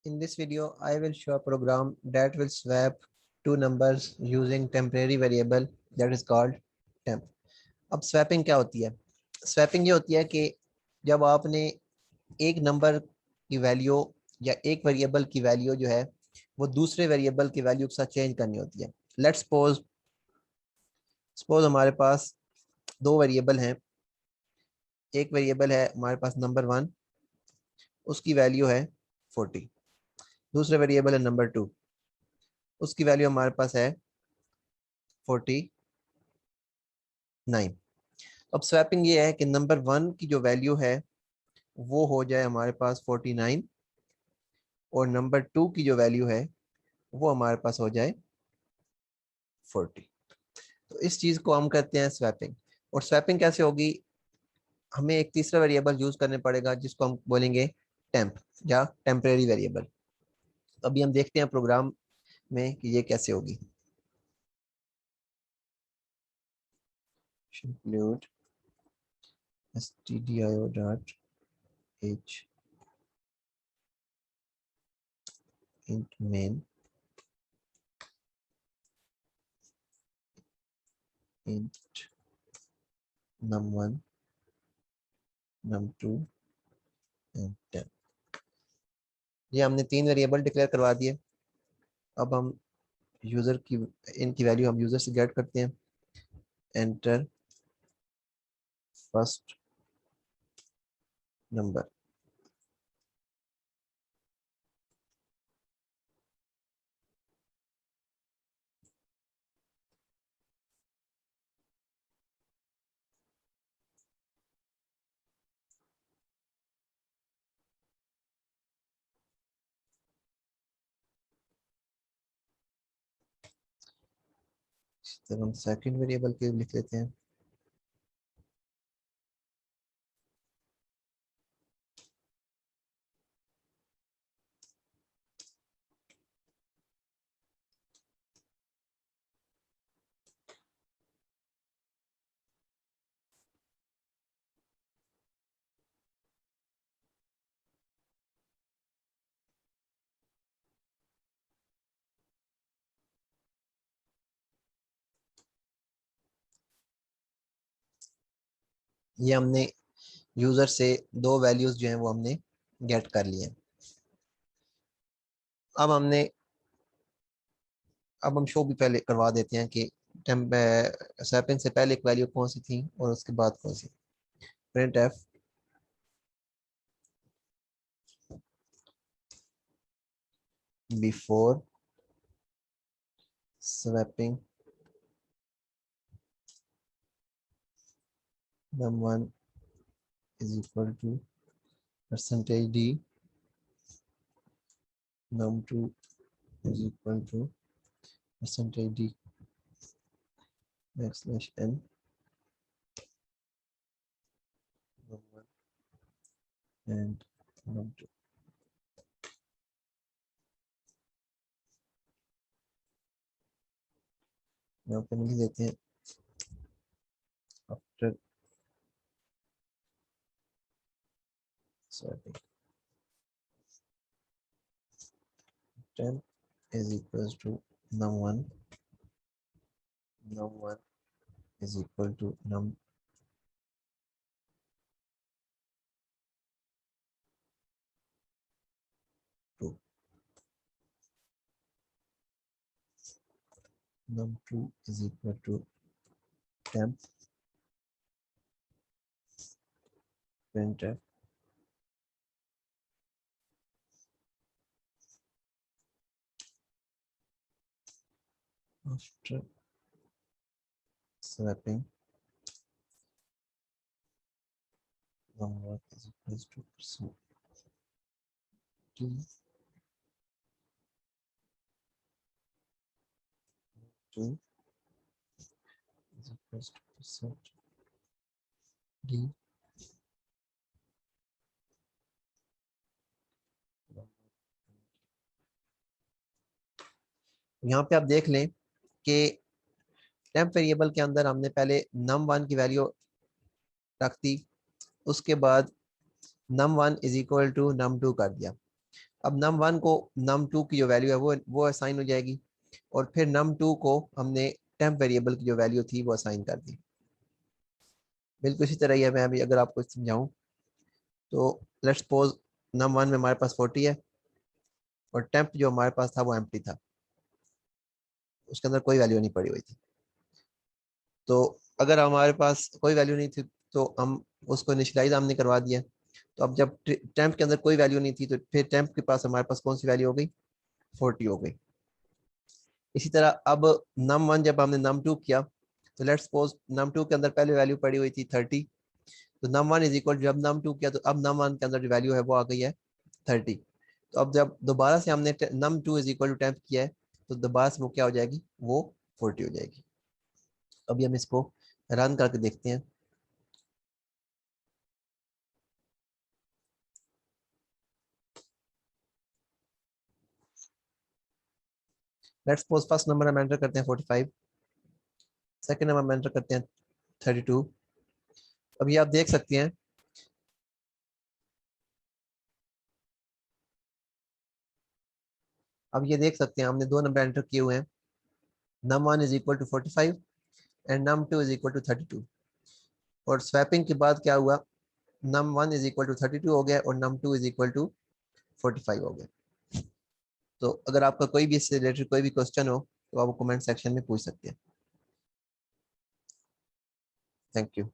In this video, I will show a program that will swap two numbers using temporary variable that is called temp. अब swapping क्या होती है? Swapping ये होती है कि जब आपने एक नंबर की वैल्यू या एक वेरिएबल की वैल्यू जो है वो दूसरे वेरिएबल की वैल्यू के साथ चेंज करनी होती है। लेट्स सपोज हमारे पास दो वेरिएबल हैं। एक वेरिएबल है हमारे पास नंबर 1, उसकी वैल्यू है 40। दूसरे वेरिएबल है नंबर 2, उसकी वैल्यू हमारे पास है 49। अब स्वैपिंग ये है कि नंबर 1 की जो वैल्यू है वो हो जाए हमारे पास 49 और नंबर 2 की जो वैल्यू है वो हमारे पास हो जाए 40। तो इस चीज़ को हम कहते हैं स्वैपिंग। और स्वैपिंग कैसे होगी? हमें एक तीसरा वेरिएबल यूज करने पड़ेगा जिसको हम बोलेंगे टेम्प या टेम्परेरी वेरिएबल। तो अभी हम देखते हैं प्रोग्राम में कि ये कैसे होगी। include stdio.h int main int num1 num2 and temp। ये हमने तीन वेरिएबल डिक्लेयर करवा दिए। अब हम यूजर की इनकी वैल्यू हम यूजर से गेट करते हैं। Enter first number. तब हम सेकंड वेरिएबल के लिख लेते हैं। ये हमने यूजर से दो वैल्यूज जो हैं वो हमने गेट कर लिए हैं। अब हमने अब हम शो भी पहले करवा देते हैं कि स्वैपिंग से पहले एक वैल्यू कौन सी थी और उसके बाद कौन सी। Print f before swapping num1 is equal to percentage d, num2 is equal to percentage d backslash n, num1 and num2। यहाँ पे लिख देते हैं after swapping temp is equals to num1 is equal to num2 num2 is equal to temp printf after swapping num1 is equals to percent d, two is equals to percent d, यहाँ पे आप देख लें कि temp variable के अंदर हमने पहले num1 की वैल्यू रख दी, उसके बाद num1 is equal to num2 कर दिया। अब num1 को num2 की जो वैल्यू है वो असाइन हो जाएगी, और फिर num2 को हमने टेम्प वेरिएबल की जो वैल्यू थी वो असाइन कर दी। बिल्कुल इसी तरह ही है, मैं अभी अगर आपको समझाऊं तो लेट्स सपोज num1 में हमारे पास 40 है, और टेम्प जो हमारे पास था वो एम्प्टी था, उसके अंदर कोई वैल्यू नहीं पड़ी हुई थी। तो अगर हमारे पास कोई वैल्यू नहीं थी तो हम उसको इनिशियलाइज हमने करवा दिया। तो अब जब टेम्प के अंदर कोई वैल्यू नहीं थी तो फिर टेम्प के पास हमारे पास कौन सी वैल्यू हो गई, 40 हो गई। इसी तरह अब num1 जब हमने num2 किया, तो लेट्स सपोज num2 के अंदर पहले वैल्यू पड़ी हुई थी 30, तो num1 इज इक्वल, जब num2 किया तो अब num1 के अंदर जो वैल्यू है वो आ गई है 30। तो अब जब दोबारा से हमने num2 is equal to temp किया है, तो दोबारा से वो क्या हो जाएगी, वो 40 हो जाएगी। अभी हम इसको रन करके देखते हैं। लेट्स सपोज फर्स्ट नंबर हम एंटर करते हैं 45, सेकंड नंबर हम एंटर करते हैं 32। अभी आप देख सकते हैं अब ये देख सकते हैं हमने दो नंबर एंटर किए हुए हैं, num1 is equal to 45 and num2 is equal to 32। और स्वैपिंग के बाद क्या हुआ, num1 इज इक्वल टू 32 हो गया और num2 इज इक्वल टू 45 हो गया। तो अगर आपका कोई भी इससे रिलेटेड कोई भी क्वेश्चन हो तो आप कमेंट सेक्शन में पूछ सकते हैं। Thank you.